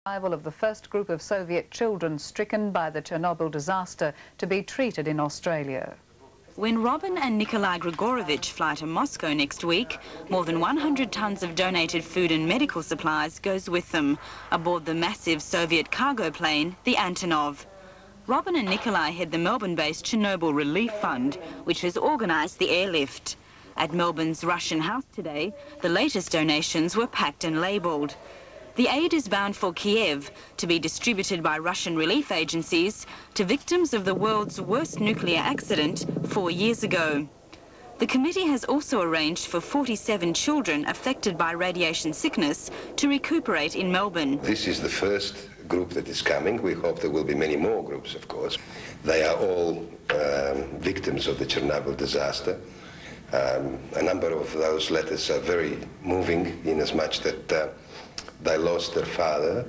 Arrival of the first group of Soviet children stricken by the Chernobyl disaster to be treated in Australia. When Robin and Nikolai Grigorovich fly to Moscow next week, more than 100 tons of donated food and medical supplies goes with them, aboard the massive Soviet cargo plane, the Antonov. Robin and Nikolai head the Melbourne-based Chernobyl Relief Fund, which has organised the airlift. At Melbourne's Russian House today, the latest donations were packed and labelled. The aid is bound for Kiev, to be distributed by Russian relief agencies to victims of the world's worst nuclear accident 4 years ago. The committee has also arranged for 47 children affected by radiation sickness to recuperate in Melbourne. This is the first group that is coming. We hope there will be many more groups, of course. They are all victims of the Chernobyl disaster. A number of those letters are very moving, in as much that they lost their father,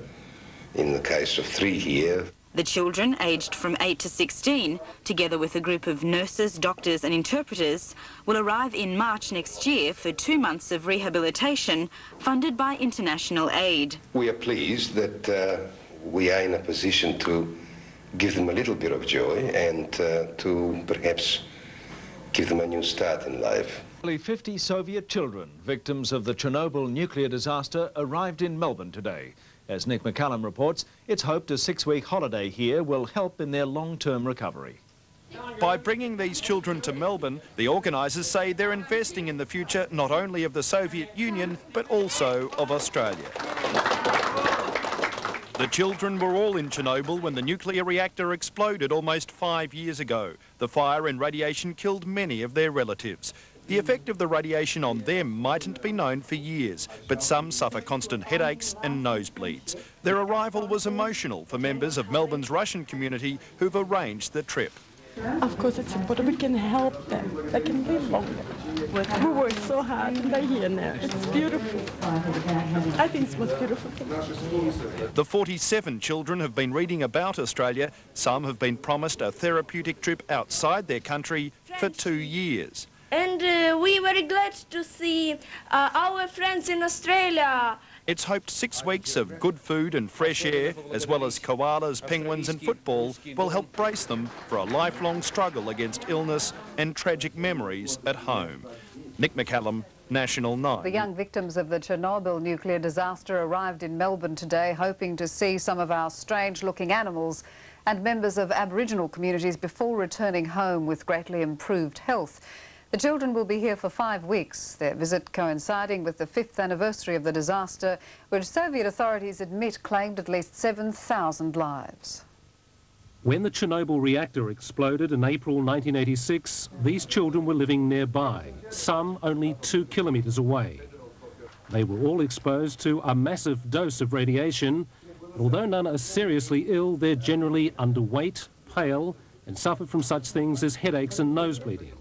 in the case of 3 here. The children, aged from 8 to 16, together with a group of nurses, doctors and interpreters, will arrive in March next year for 2 months of rehabilitation funded by international aid. We are pleased that we are in a position to give them a little bit of joy and to perhaps give them a new start in life. Nearly 50 Soviet children, victims of the Chernobyl nuclear disaster, arrived in Melbourne today. As Nick McCallum reports, it's hoped a 6-week holiday here will help in their long-term recovery. By bringing these children to Melbourne, the organisers say they're investing in the future not only of the Soviet Union, but also of Australia. The children were all in Chernobyl when the nuclear reactor exploded almost 5 years ago. The fire and radiation killed many of their relatives. The effect of the radiation on them mightn't be known for years, but some suffer constant headaches and nosebleeds. Their arrival was emotional for members of Melbourne's Russian community who've arranged the trip. Of course it's important we can help them. They can live longer. We work so hard and they're here now. It's beautiful. I think it's most beautiful thing. The 47 children have been reading about Australia. Some have been promised a therapeutic trip outside their country for 2 years. And we're very glad to see our friends in Australia. It's hoped 6 weeks of good food and fresh air, as well as koalas, penguins and football, will help brace them for a lifelong struggle against illness and tragic memories at home. Nick McCallum, National 9. The young victims of the Chernobyl nuclear disaster arrived in Melbourne today, hoping to see some of our strange-looking animals and members of Aboriginal communities before returning home with greatly improved health. The children will be here for 5 weeks, their visit coinciding with the 5th anniversary of the disaster, which Soviet authorities admit claimed at least 7,000 lives. When the Chernobyl reactor exploded in April 1986, these children were living nearby, some only 2 kilometres away. They were all exposed to a massive dose of radiation. Although none are seriously ill, they're generally underweight, pale, and suffer from such things as headaches and nosebleeding.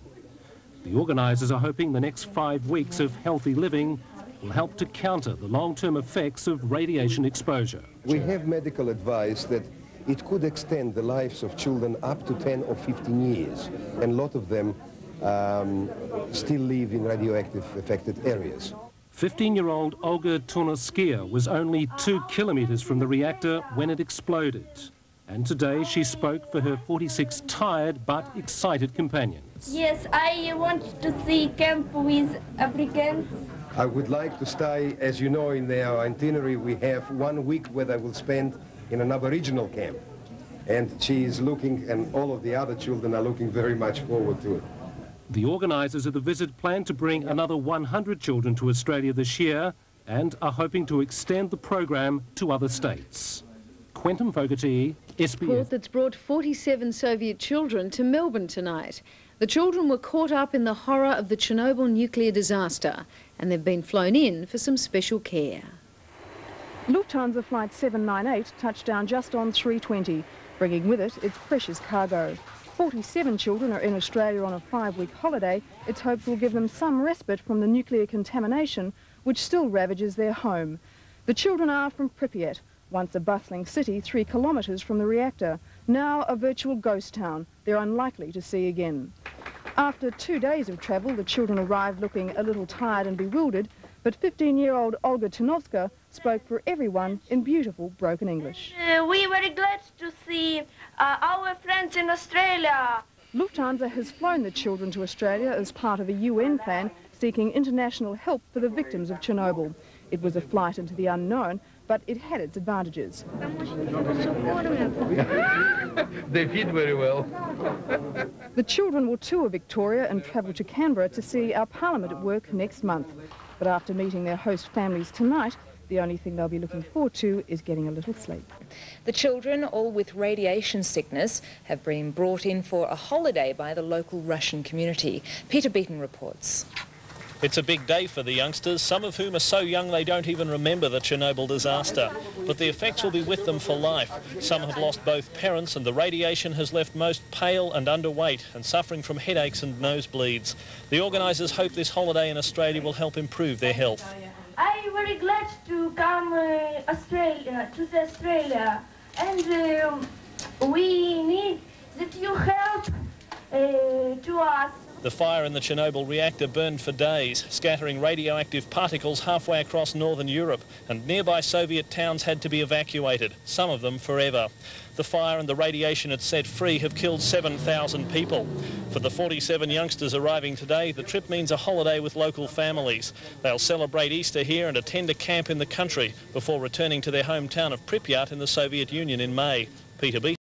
The organisers are hoping the next 5 weeks of healthy living will help to counter the long-term effects of radiation exposure. We have medical advice that it could extend the lives of children up to 10 or 15 years, and a lot of them still live in radioactive affected areas. 15-year-old Olga Turnovskaya was only 2 kilometres from the reactor when it exploded. And today she spoke for her 46 tired but excited companions. Yes, I want to see camp with Africans. I would like to stay, as you know, in our itinerary we have 1 week where they will spend in an Aboriginal camp. And she is looking, and all of the other children are looking very much forward to it. The organisers of the visit plan to bring another 100 children to Australia this year and are hoping to extend the program to other states. Quentin Fogarty, SBS. Report that's brought 47 Soviet children to Melbourne tonight. The children were caught up in the horror of the Chernobyl nuclear disaster, and they've been flown in for some special care. Lufthansa Flight 798 touched down just on 3:20, bringing with it its precious cargo. 47 children are in Australia on a 5-week holiday. It's hoped will give them some respite from the nuclear contamination which still ravages their home. The children are from Pripyat, once a bustling city 3 kilometres from the reactor, now a virtual ghost town they're unlikely to see again. After 2 days of travel, the children arrived looking a little tired and bewildered, but 15-year-old Olga Turnovskaya spoke for everyone in beautiful broken English. We were glad to see our friends in Australia. Lufthansa has flown the children to Australia as part of a UN plan seeking international help for the victims of Chernobyl. It was a flight into the unknown, but it had its advantages. They feed very well. The children will tour Victoria and travel to Canberra to see our Parliament at work next month. But after meeting their host families tonight, the only thing they'll be looking forward to is getting a little sleep. The children, all with radiation sickness, have been brought in for a holiday by the local Russian community. Peter Beaton reports. It's a big day for the youngsters, some of whom are so young they don't even remember the Chernobyl disaster. But the effects will be with them for life. Some have lost both parents, and the radiation has left most pale and underweight and suffering from headaches and nosebleeds. The organisers hope this holiday in Australia will help improve their health. I'm very glad to come to Australia, and we need that you help to us. The fire in the Chernobyl reactor burned for days, scattering radioactive particles halfway across northern Europe, and nearby Soviet towns had to be evacuated, some of them forever. The fire and the radiation it set free have killed 7,000 people. For the 47 youngsters arriving today, the trip means a holiday with local families. They'll celebrate Easter here and attend a camp in the country before returning to their hometown of Pripyat in the Soviet Union in May. Peter Beaton.